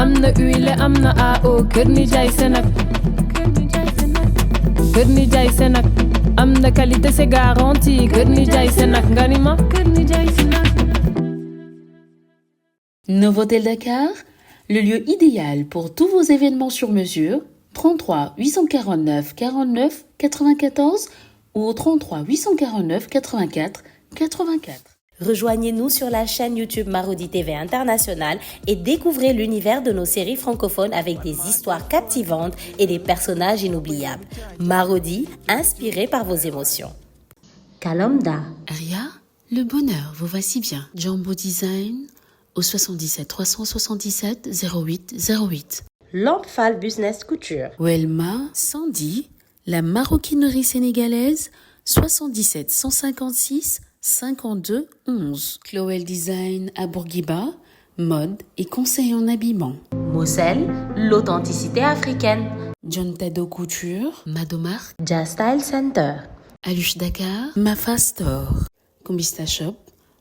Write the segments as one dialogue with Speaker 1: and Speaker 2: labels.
Speaker 1: amna huile amna AO kër nijaay Senac kër nijaay Senac amna qualité c'est garanti kër nijaay Senac nga ni ma kër nijaay Senac.
Speaker 2: Novotel Dakar, le lieu idéal pour tous vos événements sur mesure. 33 849 49 94 ou au 33 849 84 84.
Speaker 3: Rejoignez-nous sur la chaîne YouTube Marodi TV International et découvrez l'univers de nos séries francophones avec des histoires captivantes et des personnages inoubliables. Marodi, inspiré par vos émotions. Kalomda.
Speaker 2: Aria, le bonheur vous va si bien. Jumbo Design au 77 377 08 08.
Speaker 3: Lampfal Business Couture.
Speaker 2: Welma, Sandy, la maroquinerie sénégalaise 77 156 52 11. Chloé Design à Bourguiba, mode et conseil en habillement.
Speaker 3: Moselle, l'authenticité africaine.
Speaker 2: John Tado Couture, Madomar,
Speaker 3: Jazz Style Center.
Speaker 2: Aluche Dakar, Mafa Store. Combista Shop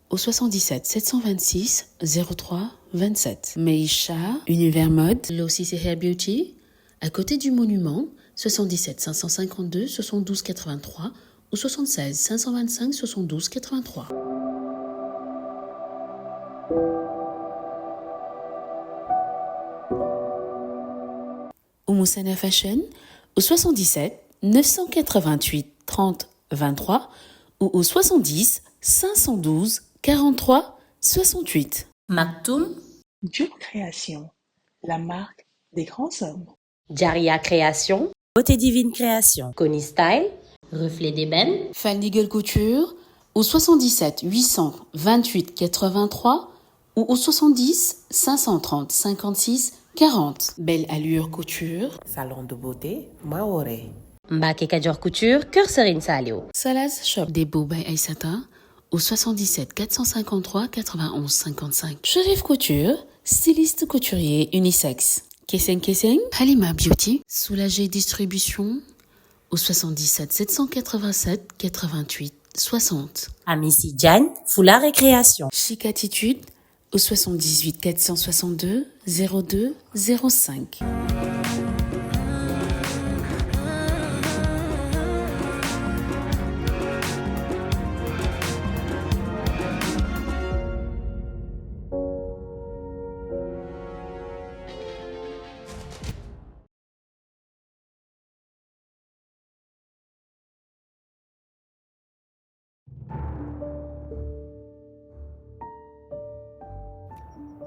Speaker 2: au 77 726 03 27. Meisha, Univers Mode, Lossis et Hair Beauty, à côté du monument, 77 552 72 83 ou 76 525 72 83. Oumoussana Fashion au 77 988 30 23 ou au 70 512 43 68.
Speaker 3: Maktoum.
Speaker 4: Dieu Création, la marque des grands hommes.
Speaker 3: Jaria Création. Beauté Divine Création. Connie Style. Reflet d'ébène.
Speaker 2: Fanny Gueule Couture au 77 828 83 ou au 70 530 56 40. Belle Allure Couture.
Speaker 5: Salon de beauté Maoré.
Speaker 3: Mbake Kadior Couture, Cœur Serine Salio.
Speaker 2: Salaz Shop des Beaux by Aïssata au 77 453 91 55. Chérif Couture, styliste couturier unisexe. Kesseng Kesseng, Halima Beauty, Soulagé Distribution au 77 787 88 60.
Speaker 3: Amici Diagne, Foulard et Création.
Speaker 2: Chic Attitude au 78 462 02 05.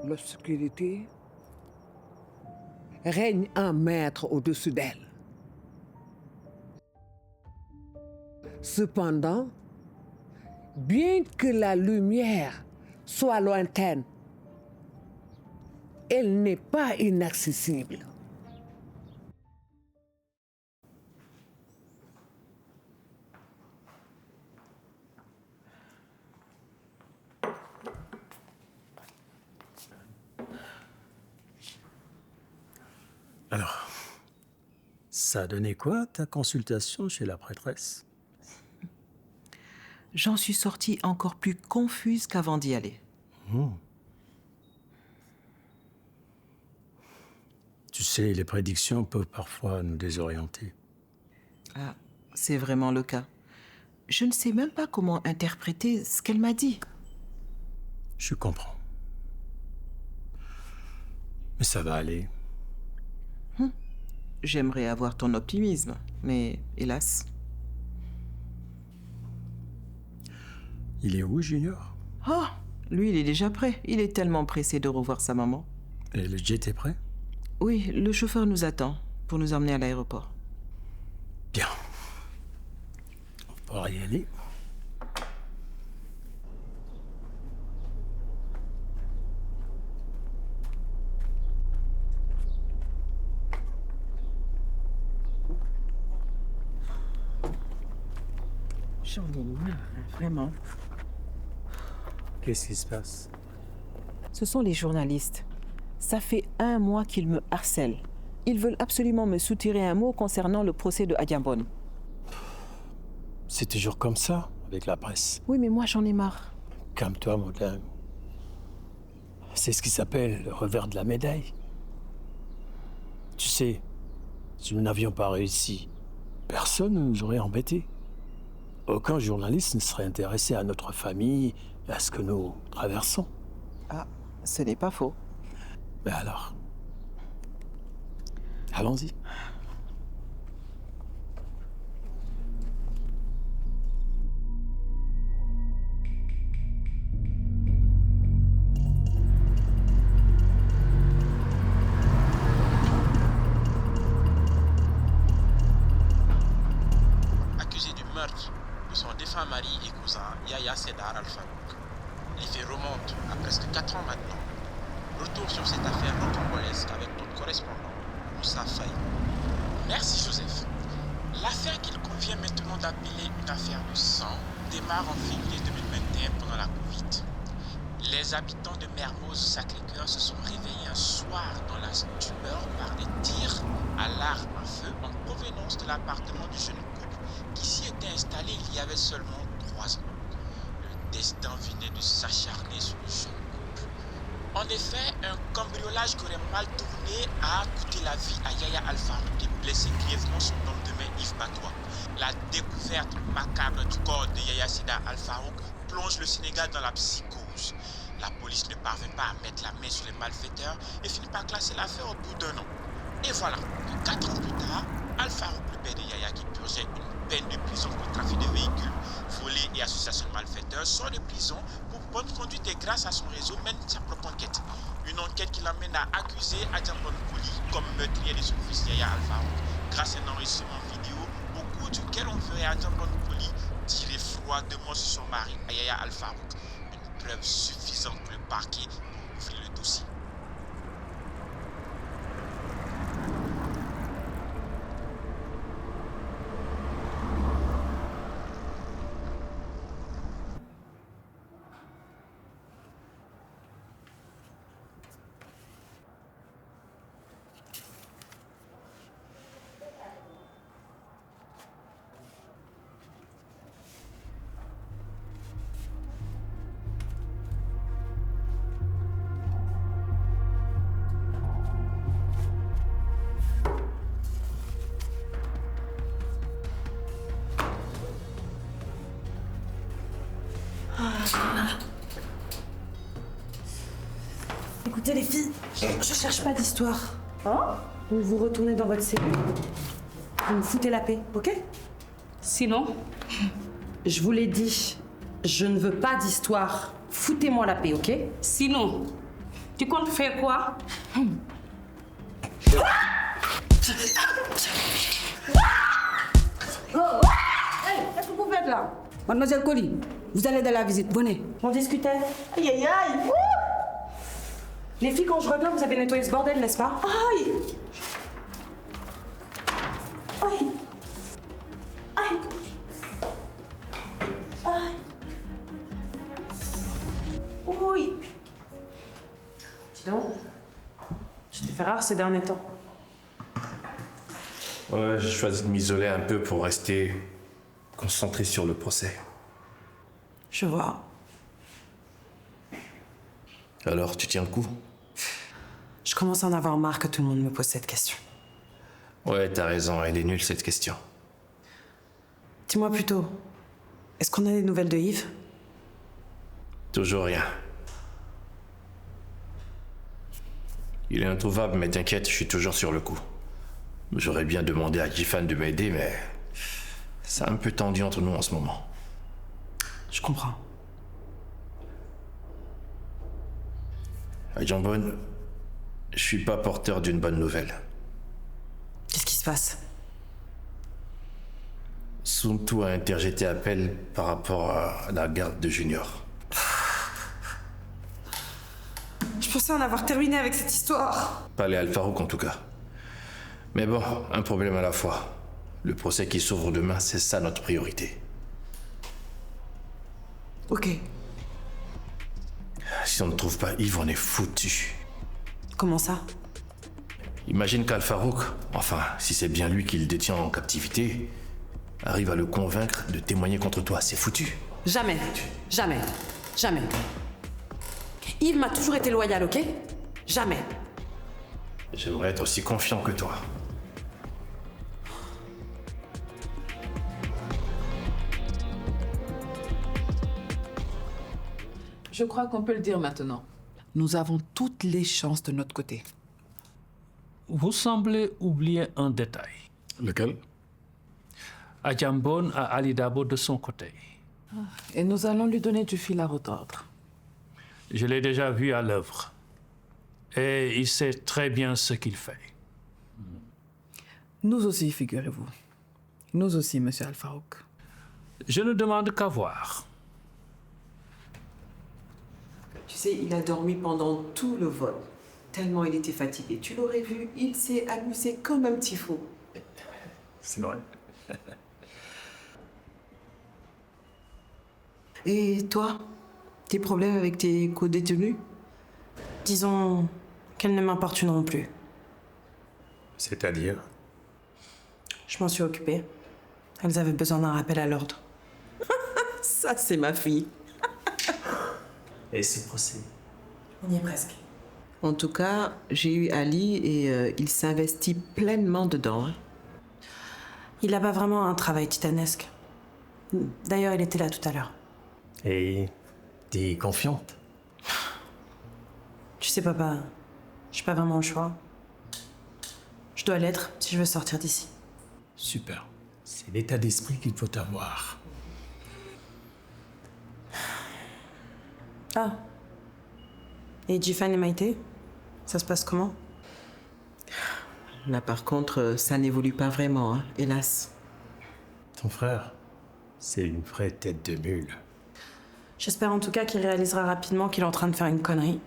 Speaker 6: L'obscurité règne un maître au-dessus d'elle. Cependant, bien que la lumière soit lointaine, elle n'est pas inaccessible.
Speaker 7: Alors, ça a donné quoi ta consultation chez la prêtresse?
Speaker 5: J'en suis sortie encore plus confuse qu'avant d'y aller.
Speaker 7: Tu sais, les prédictions peuvent parfois nous désorienter.
Speaker 5: Ah, c'est vraiment le cas. Je ne sais même pas comment interpréter ce qu'elle m'a dit.
Speaker 7: Je comprends. Mais ça va aller.
Speaker 5: J'aimerais avoir ton optimisme, mais hélas.
Speaker 7: Il est où, Junior?
Speaker 5: Oh, lui, il est déjà prêt. Il est tellement pressé de revoir sa maman.
Speaker 7: Et le jet est prêt?
Speaker 5: Oui, le chauffeur nous attend pour nous emmener à l'aéroport.
Speaker 7: Bien. On pourra y aller.
Speaker 5: J'en ai marre, vraiment.
Speaker 7: Qu'est-ce qui se passe?
Speaker 5: Ce sont les journalistes. Ça fait 1 mois qu'ils me harcèlent. Ils veulent absolument me soutirer un mot concernant le procès de Adiambone.
Speaker 7: C'est toujours comme ça, avec la presse.
Speaker 5: Oui, mais moi, j'en ai marre.
Speaker 7: Calme-toi, Maudin. C'est ce qui s'appelle le revers de la médaille. Tu sais, si nous n'avions pas réussi, personne ne nous aurait embêtés. Aucun journaliste ne serait intéressé à notre famille et à ce que nous traversons.
Speaker 5: Ah, ce n'est pas faux.
Speaker 7: Ben alors, allons-y.
Speaker 8: Accusé du meurtre de son défunt mari et cousin Yahya Sédar Al-Farouk. Les faits remontent à presque 4 ans maintenant. Retour sur cette affaire rocambolesque avec notre correspondant, Moussa Faye. Merci Joseph. L'affaire qu'il convient maintenant d'appeler une affaire de sang démarre en février 2021 pendant la Covid. Les habitants de Mermoz Sacré-Cœur se sont réveillés un soir dans la stupeur par des tirs à l'arme à feu en provenance de l'appartement du jeune couple qui s'y était installé il y avait seulement 3 ans. Le destin venait de s'acharner sur le jeune couple. En effet, un cambriolage qui aurait mal tourné a coûté la vie à Yahya Al-Farouk et blessé grièvement son homme de main Yves Batois. La découverte macabre du corps de Yahya Sédar Al-Farouk plonge le Sénégal dans la psychose. La police ne parvint pas à mettre la main sur les malfaiteurs et finit par classer l'affaire au bout d'1 an. Et voilà que 4 ans plus tard, Al-Farouk, le père de Yahya qui purgeait une peine de prison pour trafic de véhicules, volés et association de malfaiteurs, sort de prison pour bonne conduite et grâce à son réseau mène sa propre enquête. Une enquête qui l'amène à accuser Adjambon Kouli comme meurtrier de son fils Yahya Al-Farouk grâce à un enregistrement vidéo au cours duquel on ferait Adjambon Kouli tirer froidement sur son mari Yahya Al-Farouk. Une preuve suffisante pour le parquet pour ouvrir le dossier.
Speaker 9: Écoutez les filles, je cherche pas d'histoire. Hein? Vous vous retournez dans votre cellule. Vous me foutez la paix, ok?
Speaker 10: Sinon,
Speaker 9: Je vous l'ai dit, je ne veux pas d'histoire. Foutez-moi la paix, ok?
Speaker 10: sinon, tu comptes faire quoi?
Speaker 9: Hey, qu'est-ce que vous faites là? Mademoiselle Colly, vous allez de la visite, venez. On discutait. Aïe aïe aïe! Ouh. Les filles, quand je reviens, vous avez nettoyé ce bordel, n'est-ce pas? Aïe! Aïe! Aïe! Aïe! Oui! Dis donc, tu t'es fait rare ces derniers temps.
Speaker 11: Ouais, j'ai choisi de m'isoler un peu pour rester concentré sur le procès.
Speaker 9: Je vois.
Speaker 11: Alors, tu tiens le coup?
Speaker 9: Je commence à en avoir marre que tout le monde me pose cette question.
Speaker 11: Ouais, t'as raison, elle est nulle cette question.
Speaker 9: Dis-moi plutôt, est-ce qu'on a des nouvelles de Yves?
Speaker 11: Toujours rien. Il est introuvable, mais t'inquiète, je suis toujours sur le coup. J'aurais bien demandé à Jifan de m'aider, mais c'est un peu tendu entre nous en ce moment.
Speaker 9: Je comprends.
Speaker 11: Adjambon, je suis pas porteur d'une bonne nouvelle.
Speaker 9: Qu'est-ce qui se passe?
Speaker 11: Suntu a interjeté appel par rapport à la garde de Junior.
Speaker 9: Je pensais en avoir terminé avec cette histoire.
Speaker 11: Pas les Al-Farouk en tout cas. Mais bon, un problème à la fois. Le procès qui s'ouvre demain, c'est ça notre priorité.
Speaker 9: Ok.
Speaker 11: Si on ne trouve pas Yves, on est foutu.
Speaker 9: Comment ça?
Speaker 11: Imagine qu'Al-Farouk, enfin, si c'est bien lui qui le détient en captivité, arrive à le convaincre de témoigner contre toi. C'est foutu.
Speaker 9: Jamais. Jamais. Jamais. Yves m'a toujours été loyal, ok? Jamais.
Speaker 11: J'aimerais être aussi confiant que toi.
Speaker 12: Je crois qu'on peut le dire maintenant. Nous avons toutes les chances de notre côté.
Speaker 13: Vous semblez oublier un détail.
Speaker 14: Lequel?
Speaker 13: Adjambon a Ali Dabo de son côté.
Speaker 12: Et nous allons lui donner du fil à retordre.
Speaker 13: Je l'ai déjà vu à l'œuvre. Et il sait très bien ce qu'il fait.
Speaker 12: Nous aussi, figurez-vous. Nous aussi, monsieur Al-Farouk.
Speaker 13: Je ne demande qu'à voir.
Speaker 5: Tu sais, il a dormi pendant tout le vol. Tellement il était fatigué. Tu l'aurais vu, il s'est amusé comme un petit fou.
Speaker 14: C'est vrai.
Speaker 9: Et toi, tes problèmes avec tes co-détenus? Disons qu'elles ne m'importuneront plus.
Speaker 14: C'est-à-dire?
Speaker 9: Je m'en suis occupée. Elles avaient besoin d'un rappel à l'ordre.
Speaker 5: Ça, c'est ma fille.
Speaker 7: Et ce procès?
Speaker 9: On y est presque.
Speaker 5: En tout cas, j'ai eu Ali et il s'investit pleinement dedans. Hein.
Speaker 9: Il n'a pas vraiment un travail titanesque. D'ailleurs, il était là tout à l'heure.
Speaker 7: Et t'es confiante?
Speaker 9: Tu sais, papa, j'ai pas vraiment le choix. Je dois l'être si je veux sortir d'ici.
Speaker 7: Super. C'est l'état d'esprit qu'il faut avoir.
Speaker 9: Ah. Et Jifan et Maïté, ça se passe comment?
Speaker 5: Là, par contre, ça n'évolue pas vraiment, hein, hélas.
Speaker 7: Ton frère, c'est une vraie tête de mule.
Speaker 9: J'espère en tout cas qu'il réalisera rapidement qu'il est en train de faire une connerie.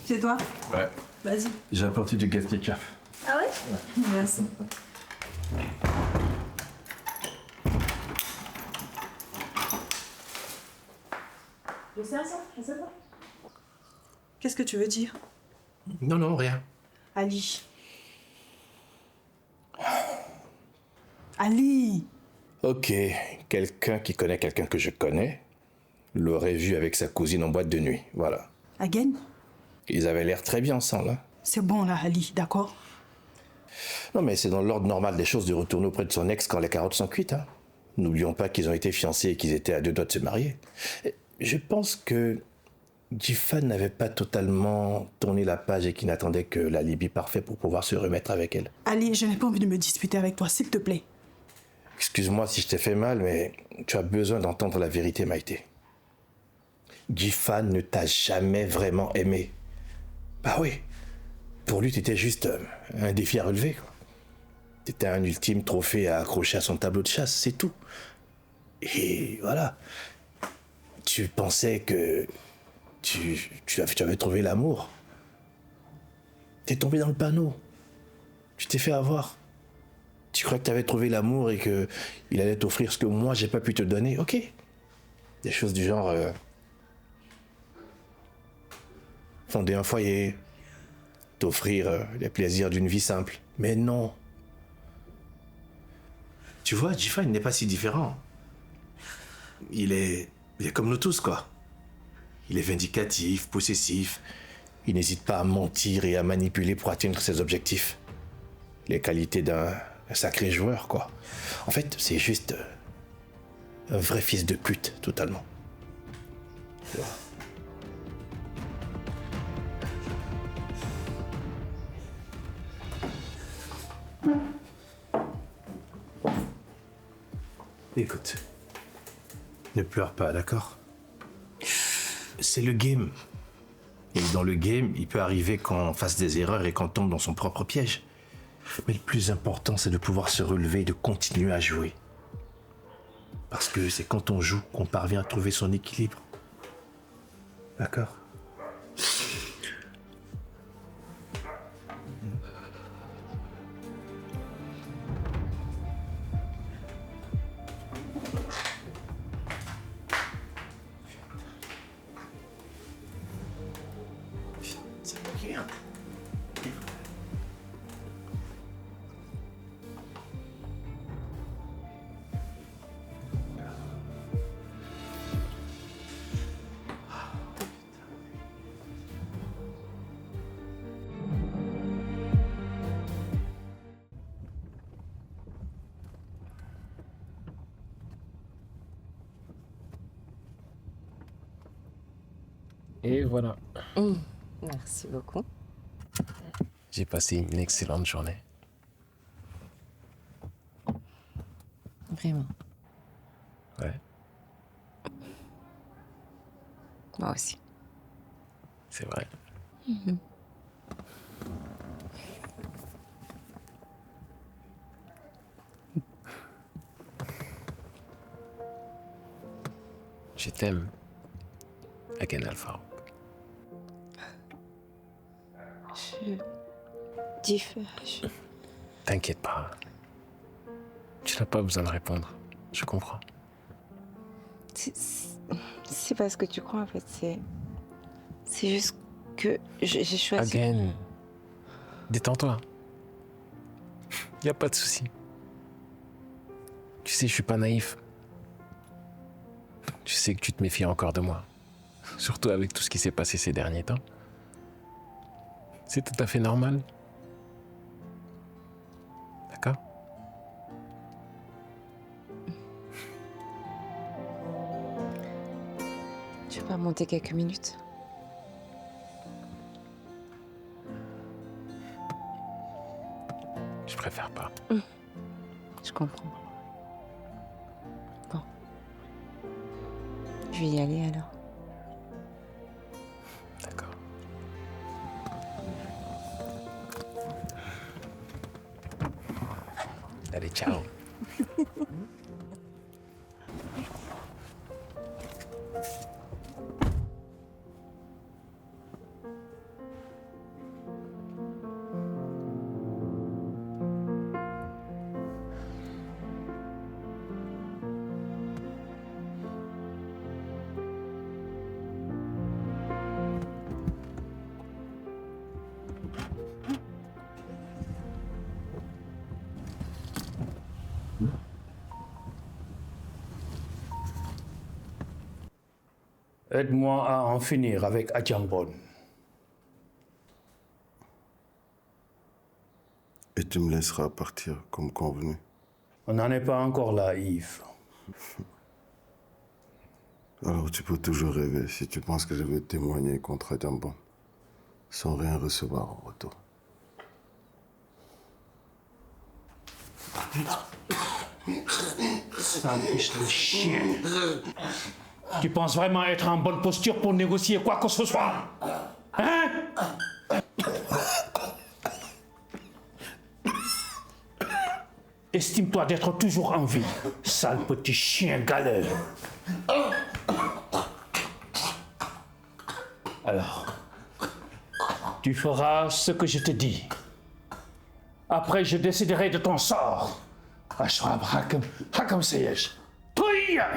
Speaker 9: C'est toi?
Speaker 14: Ouais.
Speaker 9: Vas-y.
Speaker 14: J'ai apporté du ketchup.
Speaker 9: Ah ouais? Merci. Qu'est-ce que tu veux dire?
Speaker 11: Non, non, rien.
Speaker 9: Ali. Ali!
Speaker 11: Ok, quelqu'un qui connaît quelqu'un que je connais l'aurait vu avec sa cousine en boîte de nuit, voilà.
Speaker 9: Again?
Speaker 11: Ils avaient l'air très bien ensemble, hein.
Speaker 9: C'est bon là, Ali, d'accord?
Speaker 11: Non, mais c'est dans l'ordre normal des choses de retourner auprès de son ex quand les carottes sont cuites, hein. N'oublions pas qu'ils ont été fiancés et qu'ils étaient à 2 doigts de se marier. Je pense que Jifan n'avait pas totalement tourné la page et qu'il n'attendait que l'alibi parfait pour pouvoir se remettre avec elle.
Speaker 15: Ali, je n'ai pas envie de me disputer avec toi, s'il te plaît.
Speaker 11: Excuse-moi si je t'ai fait mal, mais tu as besoin d'entendre la vérité, Maïté. Jifan ne t'a jamais vraiment aimé. Bah oui. Pour lui, t'étais juste un défi à relever, quoi. T'étais un ultime trophée à accrocher à son tableau de chasse, c'est tout. Et voilà. Tu pensais que tu avais trouvé l'amour. T'es tombé dans le panneau. Tu t'es fait avoir. Tu crois que tu avais trouvé l'amour et qu'il allait t'offrir ce que moi, j'ai pas pu te donner. Ok. Des choses du genre... fonder un foyer, t'offrir les plaisirs d'une vie simple. Mais non. Tu vois, Jifan, il n'est pas si différent. Il est comme nous tous, quoi. Il est vindicatif, possessif. Il n'hésite pas à mentir et à manipuler pour atteindre ses objectifs. Les qualités d'un sacré joueur, quoi. En fait, c'est juste un vrai fils de pute, totalement. Tu vois. Écoute, ne pleure pas, d'accord? C'est le game. Et dans le game, il peut arriver qu'on fasse des erreurs et qu'on tombe dans son propre piège. Mais le plus important, c'est de pouvoir se relever et de continuer à jouer. Parce que c'est quand on joue qu'on parvient à trouver son équilibre. D'accord?
Speaker 16: Et voilà.
Speaker 17: Merci beaucoup.
Speaker 16: J'ai passé une excellente journée.
Speaker 17: Vraiment.
Speaker 16: Ouais.
Speaker 17: Moi aussi.
Speaker 16: C'est vrai. Je t'aime. Again, Alpha. T'inquiète pas. Tu n'as pas besoin de répondre. Je comprends.
Speaker 17: C'est pas ce que tu crois en fait. C'est juste que j'ai choisi.
Speaker 16: Again. Détends-toi. Y a pas de souci. Tu sais, je suis pas naïf. Tu sais que tu te méfies encore de moi. Surtout avec tout ce qui s'est passé ces derniers temps. C'est tout à fait normal. D'accord?
Speaker 17: Tu peux remonter quelques minutes?
Speaker 16: Je préfère pas.
Speaker 17: Je comprends. Bon. Je vais y aller alors.
Speaker 16: D'accord. Allez, ciao.
Speaker 13: Aide-moi à en finir avec Adjambon.
Speaker 18: Et tu me laisseras partir comme convenu.
Speaker 13: On n'en est pas encore là, Yves.
Speaker 18: Alors tu peux toujours rêver si tu penses que je vais témoigner contre Adjambon sans rien recevoir en retour.
Speaker 13: Sale fils de chien. Tu penses vraiment être en bonne posture pour négocier quoi que ce soit? Hein? Estime-toi d'être toujours en vie, sale petit chien galère. Alors, tu feras ce que je te dis. Après, je déciderai de ton sort. Ashraf Hakam Seyesh. Touya!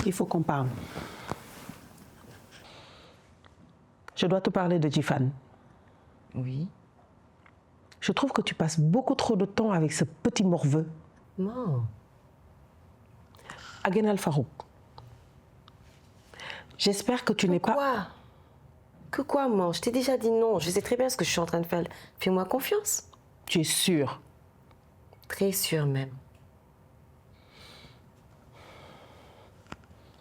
Speaker 9: Il faut qu'on parle. Je dois te parler de Jifan.
Speaker 17: Oui.
Speaker 9: Je trouve que tu passes beaucoup trop de temps avec ce petit morveux.
Speaker 17: Non.
Speaker 9: Agen Al-Farouk. J'espère que tu n'es pas...
Speaker 17: Que quoi, moi? Je t'ai déjà dit non. Je sais très bien ce que je suis en train de faire. Fais-moi confiance.
Speaker 9: Tu es sûre?
Speaker 17: Très sûre même.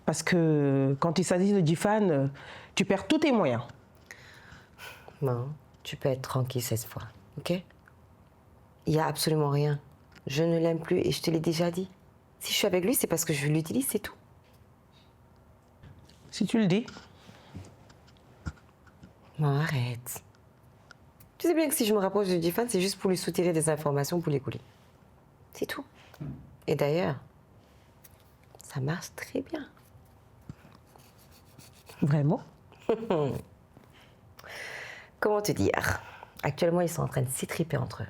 Speaker 9: Parce que quand il s'agit de Jifan, tu perds tous tes moyens.
Speaker 17: Non, tu peux être tranquille cette fois, ok? Il n'y a absolument rien. Je ne l'aime plus et je te l'ai déjà dit. Si je suis avec lui, c'est parce que je l'utilise, c'est tout.
Speaker 9: Si tu le dis.
Speaker 17: Non, arrête. Tu sais bien que si je me rapproche de Jifan, c'est juste pour lui soutirer des informations pour les couler. C'est tout. Et d'ailleurs, ça marche très bien.
Speaker 9: Vraiment?
Speaker 17: Comment te dire? Actuellement, ils sont en train de s'étriper entre eux.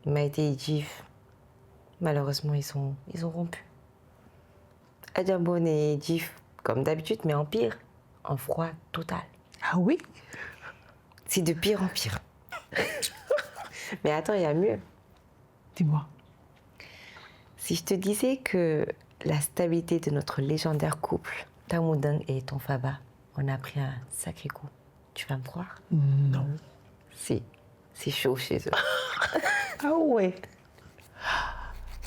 Speaker 17: Maïté et Jif, malheureusement, ils ont rompu. Adjambon et Jif, comme d'habitude, mais en pire, en froid total.
Speaker 9: Ah oui?
Speaker 17: C'est de pire en pire. Mais attends, il y a mieux.
Speaker 9: Dis-moi.
Speaker 17: Si je te disais que la stabilité de notre légendaire couple, Tamoudang et Tonfaba, on a pris un sacré coup. Tu vas me croire?
Speaker 9: Non.
Speaker 17: Si, c'est chaud chez eux.
Speaker 9: Ah ouais.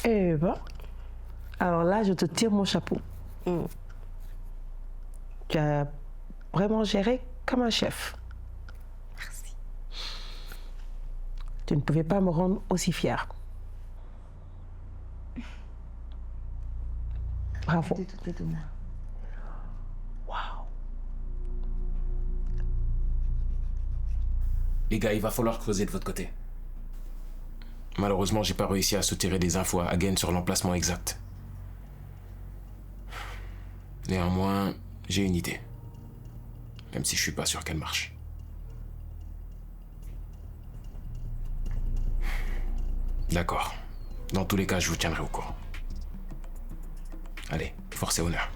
Speaker 9: Eh ben, alors là, je te tire mon chapeau. Tu as vraiment géré comme un chef.
Speaker 17: Merci.
Speaker 9: Tu ne pouvais pas me rendre aussi fière. Bravo.
Speaker 19: Les gars, il va falloir creuser de votre côté. Malheureusement, j'ai pas réussi à soutirer des infos à Hagen sur l'emplacement exact. Néanmoins, j'ai une idée. Même si je suis pas sûr qu'elle marche. D'accord. Dans tous les cas, je vous tiendrai au courant. Allez, force et honneur.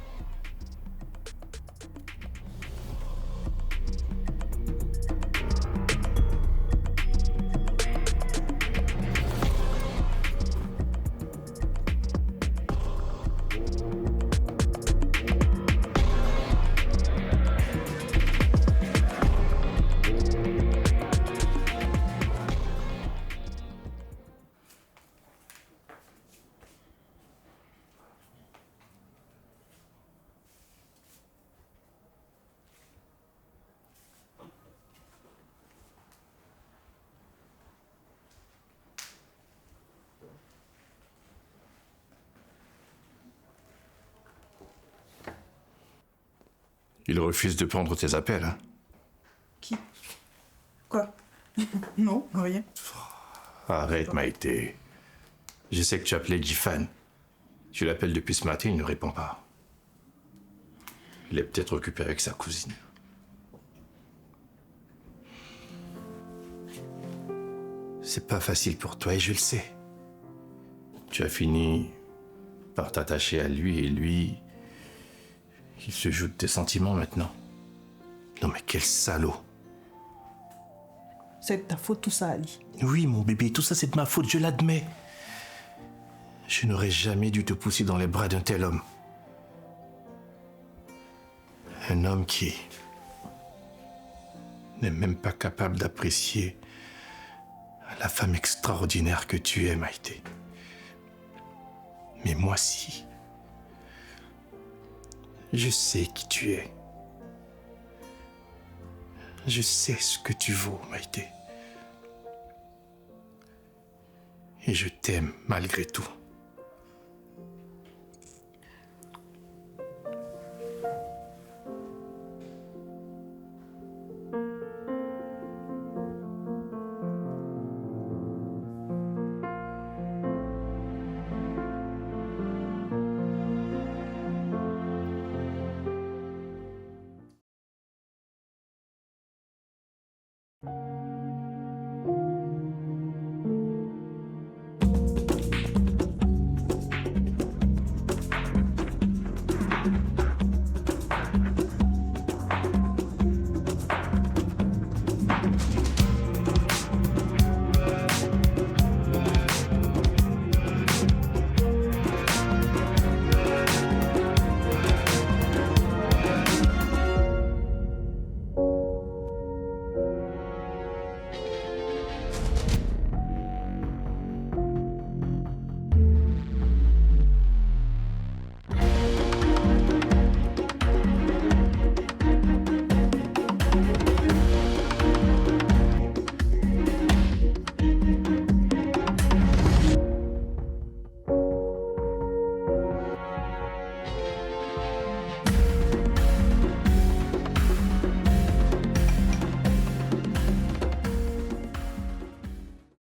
Speaker 11: Il refuse de prendre tes appels, hein?
Speaker 15: Qui? Quoi? Non, rien.
Speaker 11: Arrête, Maïté. Je sais que tu appelais Jifan. Tu l'appelles depuis ce matin, il ne répond pas. Il est peut-être occupé avec sa cousine. C'est pas facile pour toi et je le sais. Tu as fini par t'attacher à lui et lui, il se joue de tes sentiments maintenant. Non mais quel salaud.
Speaker 15: C'est de ta faute tout ça, Ali.
Speaker 11: Oui mon bébé, tout ça c'est de ma faute, je l'admets. Je n'aurais jamais dû te pousser dans les bras d'un tel homme. Un homme qui n'est même pas capable d'apprécier la femme extraordinaire que tu es, Maïté. Mais moi, si. Je sais qui tu es. Je sais ce que tu vaux, Maïté. Et je t'aime malgré tout.